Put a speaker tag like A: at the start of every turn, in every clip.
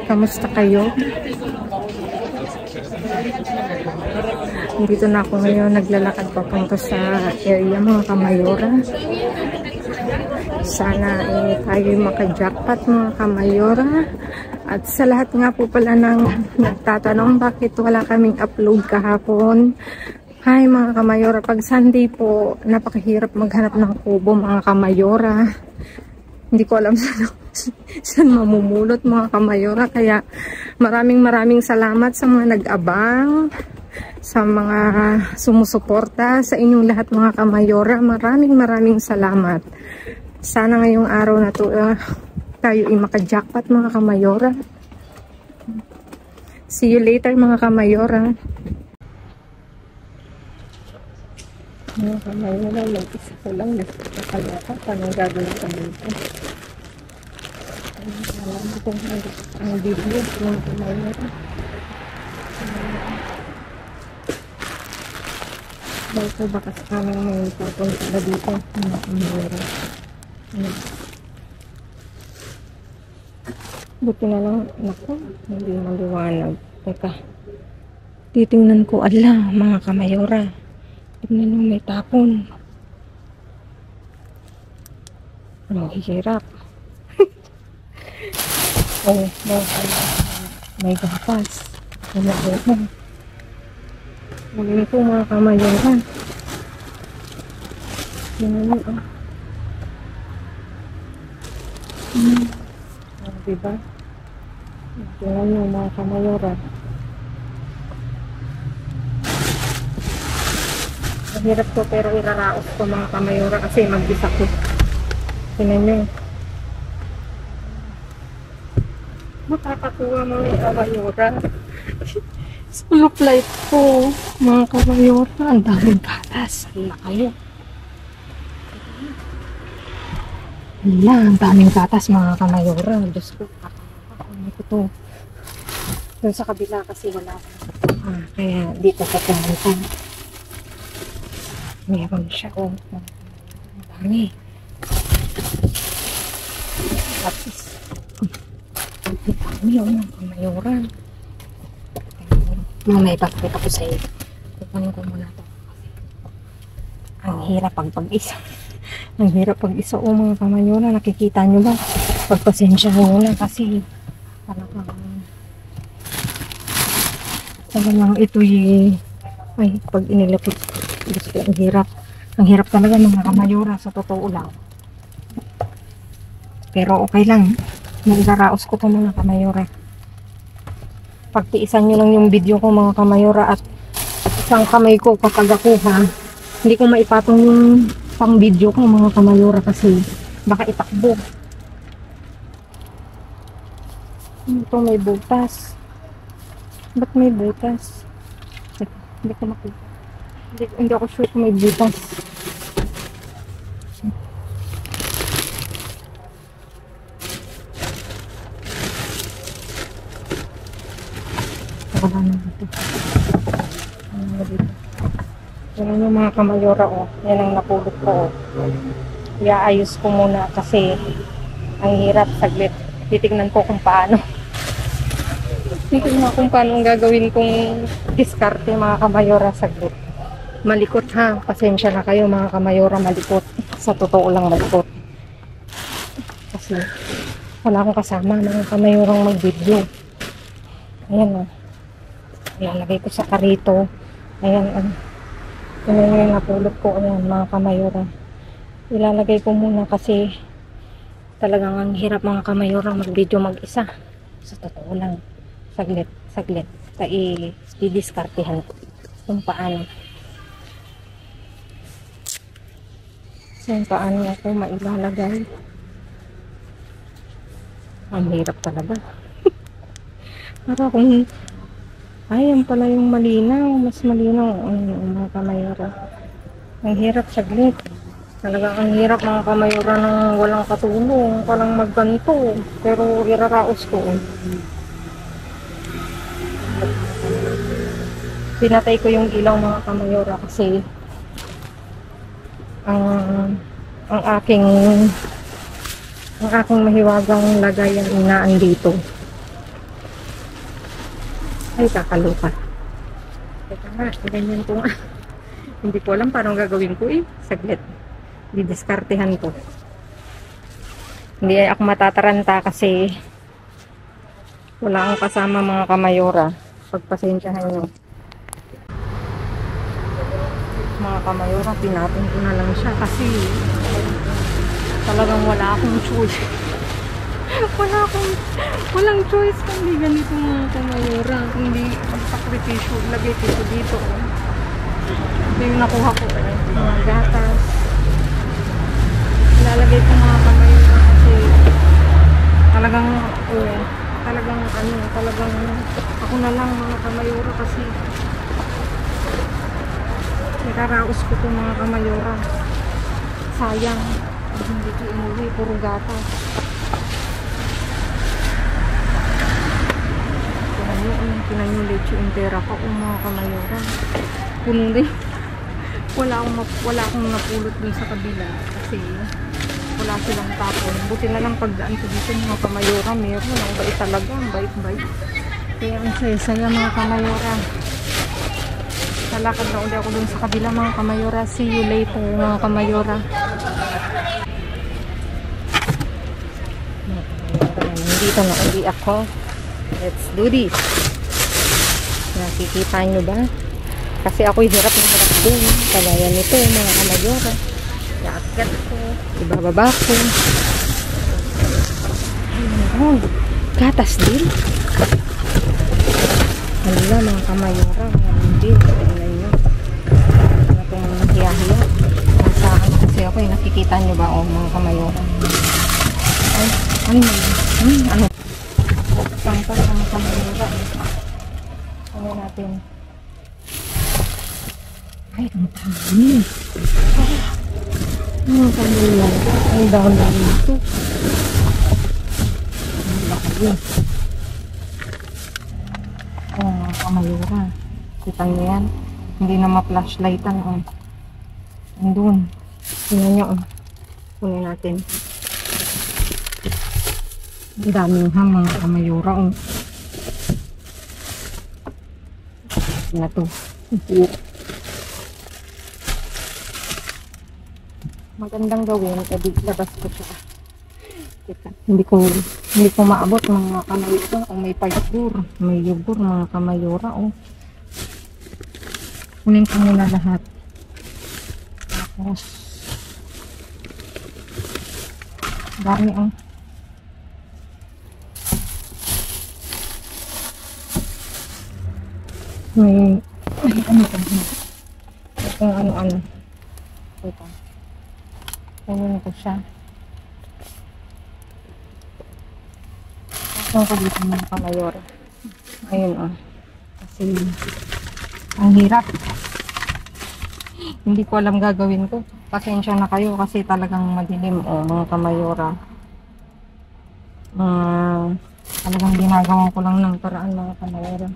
A: Kamusta kayo? Dito na ako ngayon, naglalakad papunta sa area mga kamayora. Sana tayo maka-jackpot mga kamayora. At sa lahat nga po pala ng nagtatanong bakit wala kaming upload kahapon. Hi mga kamayora, pag Sunday po, napakahirap maghanap ng kubo mga kamayora. Hindi ko alam saan mamumulot mga kamayora. Kaya maraming salamat sa mga nag-abang, sa mga sumusuporta, sa inyong lahat mga kamayora. Maraming salamat. Sana ngayong araw na to tayo ay maka-jackpot mga kamayora. See you later mga kamayora. Mga kamayora, mag-isa ko lang nagkakalata. Paano gagawin ko dito? Alam ko ang video mga kamayora. Dahil po baka sa kaming may pupunta na dito mga kamayora. Buti na lang, naku, hindi maliwanag. Teka, titingnan ko, ala, mga kamayora. Tingnan nyo, may tapon. Ang hirap. Oh, may gapas. Magaling po mga kamayora. Tingnan nyo, oh. Diba? Tingnan nyo mga kamayora. Mahirap ko pero iraraos ko mga kamayora kasi mag-isa ko. Tingnan nyo. Makakakuha mga kamayora. Solo flight ko mga kamayora. Ang daming gatas. Hala kayo. Hala, ang daming gatas mga kamayora. Diyos ko. Ano ko to? Doon sa kabila kasi wala. Kaya dito sa pumunta. Meron siya. Oh. Ang dami. Tapos. Ang dami oh, mga kamayora. May bakit ako sa iyo. Kukunin ko muna to. Ang hirap pag-isa. Ang hirap pag-isa o mga kamayora. Nakikita nyo ba? Pagpasensya nyo na kasi talagang ito'y ay pag inilapit ang hirap. Ang hirap talaga mga kamayora sa totoo lang. Pero okay lang. Nagdaraos ko ito mga kamayora. Pagtiisan nyo lang yung video ko mga kamayora at isang kamay ko kapag ako hindi ko maipatong yung pang video ko mga kamayora kasi baka itakbo. Ito may butas. Ba't may butas? Hindi ko makita. Hindi ako sure kung may butas. Wala na dito. Yan yung mga kamayora oh. Yan ang napulot ko oh. Iaayos ko muna kasi ang hirap saglit. Titignan ko kung paano. Titignan kung paano gagawin kong diskarte mga kamayora saglit. Malikot ha. Pasensya na kayo mga kamayora, malikot. Sa totoo lang malikot. Kasi wala akong kasama mga kamayorang mag-video. Ayan o. Ilalagay ko sa karito. Ayan. Ito yung napulot ko. Ayan mga kamayora. Ilalagay ko muna kasi talagang ang hirap mga kamayora mag-video mag-isa. Sa totoo lang. Saglit. I-diskartehan ko. Kung paano. Kung paano ako mailalagay. Ang hirap talaga. Para kung yan pala yung malinaw. Mas malinaw mga kamayora. Ang hirap saglit. Talagang ang hirap mga kamayora nang walang katulong. Walang magganto. Pero iraraos ko. Pinatay ko yung ilaw mga kamayora kasi ang aking mahiwagang lagayan inaan dito. Ay, kakaloka. Teka nga, ganyan ko nga. Hindi ko alam paano gagawin ko eh. Saglit. Didiskartehan ko. Hindi ako matataranta kasi wala akong kasama mga kamayora. Pagpasensyahan nyo. Mga kamayora, pinapon ko na lang siya kasi talagang wala akong choice. Walang choice kundi ganito mga kamayora. Hindi magsakripisyo. Lagay ko dito. Ito yung nakuha ko. Mga gatas. Lalagay ko mga kamayora kasi talagang ako na lang mga kamayora kasi nakaraos ko itong mga kamayora. Sayang. Hindi ko inuwi. Puro gatas. Kinan yung leche intera pa mga kamayora. Puno din. Wala akong napulot dun sa kabila kasi wala silang tapon. Buti na lang pagdaan ko dito mga kamayora, meron. Ang bait talaga. Ang bait-bait. Kaya ang saya-saya mga kamayora. Lalakad na uli ako dun sa kabila mga kamayora. See you later mga kamayora. Dito na uli ako. Let's do this. Nakikita nyo ba? Kasi ako'y hirap din. Kagaya nito mga kamayora. Iakyat ko. Ibababa ko. Ayun. Gatas din. Hala mga kamayora. Hindi. Tingnan nyo. Ano itong hiya-hiya. Nasaan kasi ako'y nakikita nyo ba o mga kamayora. Ay. Ano? Sampan mga kamayora. Ano natin? Ay, ang dami. Mga kamayora. Ang dami dito. Ang dami. Oh, mga kamayora. Kita nyo yan. Hindi na ma-flashlightan. Oh. Andun. Tingnan nyo. Oh. Kunin natin. Ang daming mga kamayora. Oh. Na to. Magandang gawin. Kasi labas ko siya. Kita. Hindi ko maabot mga kamayora. O may paygur. May yugor mga kamayora. Oh. Kunin ko muna lahat. Tapos dami ang may ano to? Kung ano-ano. Ito. Kunin ko siya. Tapos ko dito mga kamayora. Ayun oh. Kasi ang hirap. Hindi ko alam gagawin ko. Pasensya na kayo kasi talagang madilim o mga kamayora. Talagang ginagawa ko lang ng paraan mga kamayora.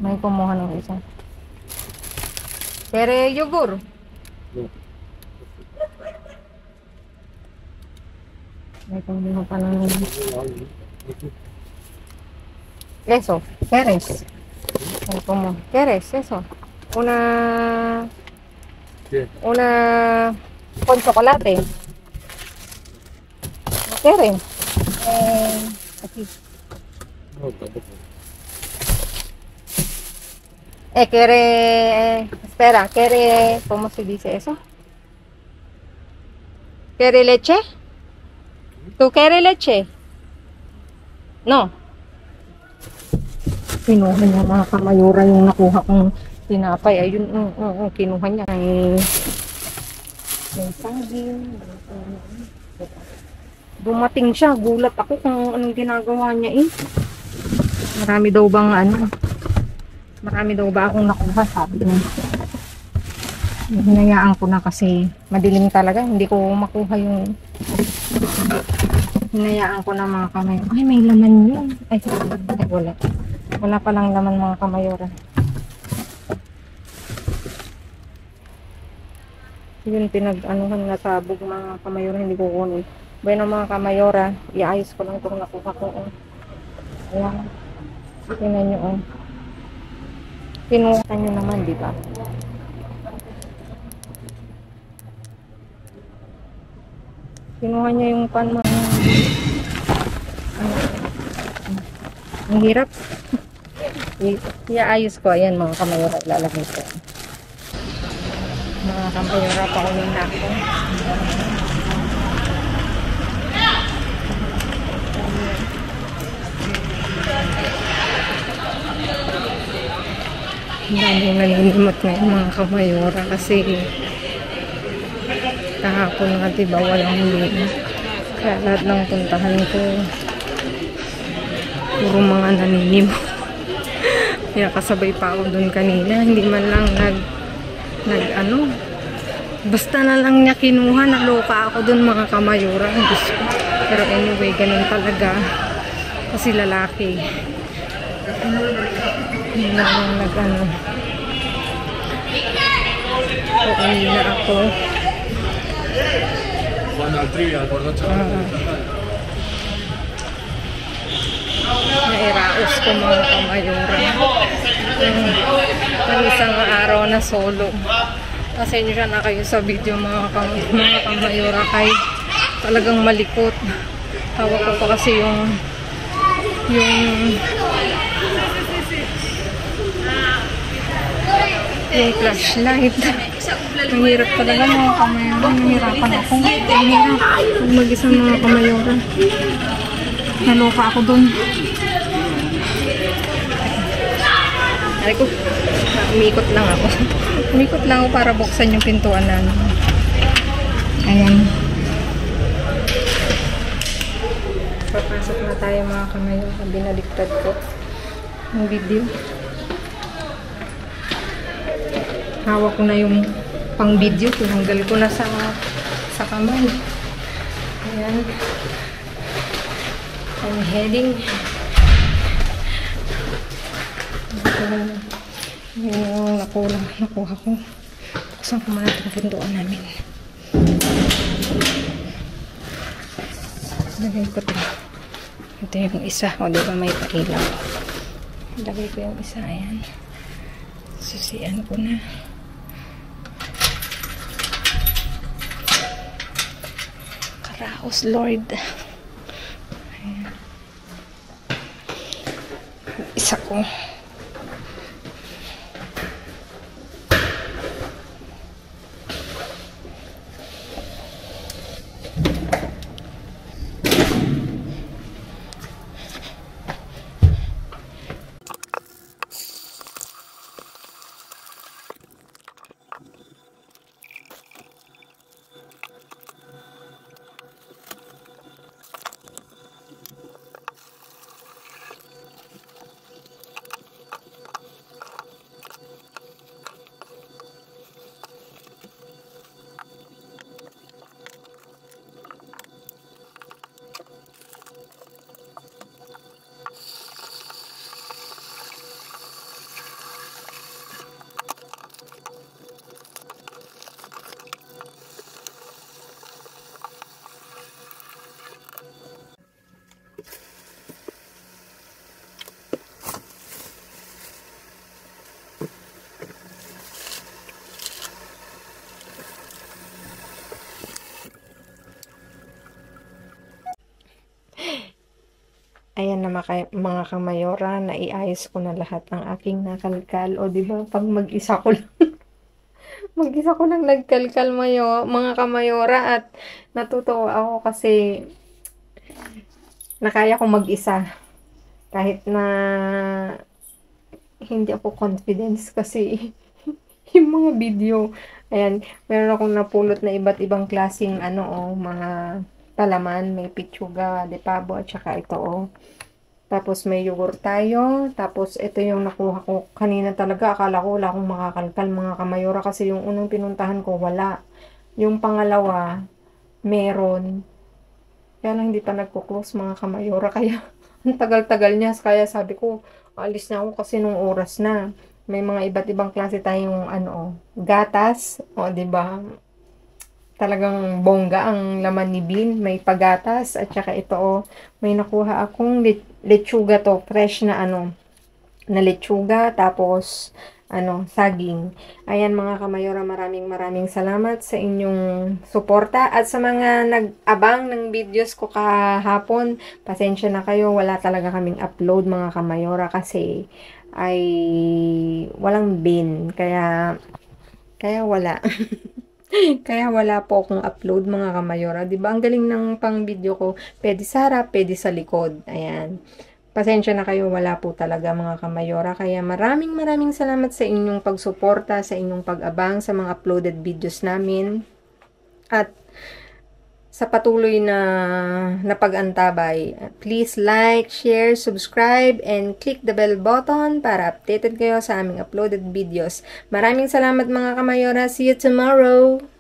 A: May kumuha ng isa. Kere yogurt. May kumuha pa ng eso. Keres. May kumuha. Keres, eso. Una con chocolate. ¿Quieren? Aquí. Espera, ¿quiere, cómo se dice eso? ¿Quiere leche? ¿Tú quieres leche? No. Kinuha niya mga kamayora yung nakuha kong tinapay. Ayun, kinuha niya. May saging. Dumating siya. Gulat ako kung anong ginagawa niya eh. Marami daw ba akong nakuha, sabi niya. Hinayaan ko na kasi madilim talaga. Hindi ko makuha yung hinayaan ko na mga kamayora. Ay, may laman yun. Ay, wala. Wala palang laman mga kamayora. Yun, pinag-anuhan na sabog mga kamayora. Hindi ko kunin. Bueno mga kamayora, iayos ko lang itong nakuha ko. Ayan. Tingnan nyo, oh. Pinuha nyo naman, di ba? Pinuha niya yung pan mo. Ang hirap. Iaayos ko. Ayan, mga kamayora. Ilalagay ko. Mga kamayora, paunin na ako. Ang daming naninimot ngayon mga kamayora kasi kahapon nga diba walang huli. Kaya lahat ng puntahan ko puro mga naninimot. Kaya kasabay pa ako dun kanina. Hindi man lang basta na lang niya kinuha. Naloka ako dun mga kamayora. Pero anyway, ganun talaga. Kasi lalaki. Hindi na lang okay na ako. Nairaos ko mga kamayora. Isang araw na solo. Pasensya na kayo sa video mga kamayora kay talagang malikot. Tawag ko pa kasi yung flashlight. Ang hirap talaga mga kamayora. Nahirapan ako. Ang hirap. Mag-isa mga kamayora. Naloka ako dun. Ay ko, umikot lang ako. Umikot lang ako para buksan yung pintuan na. Ayan. Papasok na tayo mga kamayora. Binaliktad ko ang video. Hawak ko na yung pang video. Tinanggal ko na sa kamay. Ayan. I'm heading. Yung nakuha ko. Buksan ko muna itong pintuan namin. Lagay ko ito. Ito yung isa. O diba may pailaw. Lagay ko yung isa. Ayan. Susian ko na. Karaos Lord. Ayan. Isa ko. Ayan na mga kamayora, naiayos ko na lahat ng aking nakalkal. O diba, pag mag-isa ko lang, mag-isa ko lang nagkalkal mga kamayora at natutuwa ako kasi nakaya ko mag-isa. Kahit na hindi ako confidence kasi yung mga video. Ayan, meron akong napulot na iba't ibang klaseng mga palaman, may pitsuga, de pabo, at saka ito, Tapos may yogurt tayo. Tapos ito yung nakuha ko kanina talaga. Akala ko wala akong makakalkal mga kamayora kasi yung unang pinuntahan ko wala. Yung pangalawa, meron. Kaya lang hindi pa nagko-close mga kamayora. Kaya ang tagal-tagal niya. Kaya sabi ko, alis na ako kasi nung oras na. May mga iba't ibang klase tayong gatas. O, diba? Talagang bongga ang laman ni Bean. May pagatas at saka ito may nakuha akong lechuga to, fresh na na letsuga, tapos saging. Ayan mga kamayora, maraming salamat sa inyong suporta at sa mga nag-abang ng videos ko kahapon. Pasensya na kayo, wala talaga kaming upload mga kamayora kasi ay walang bin. Kaya wala. Kaya wala po akong upload mga kamayora. Diba ang galing ng pang video ko? Pwede sa harap, pwede sa likod. Ayan. Pasensya na kayo, wala po talaga mga kamayora. Kaya maraming salamat sa inyong pagsuporta, sa inyong pag-abang sa mga uploaded videos namin. At sa patuloy na pag-antabay. Please like, share, subscribe, and click the bell button para updated kayo sa aming uploaded videos. Maraming salamat mga kamayora. See you tomorrow!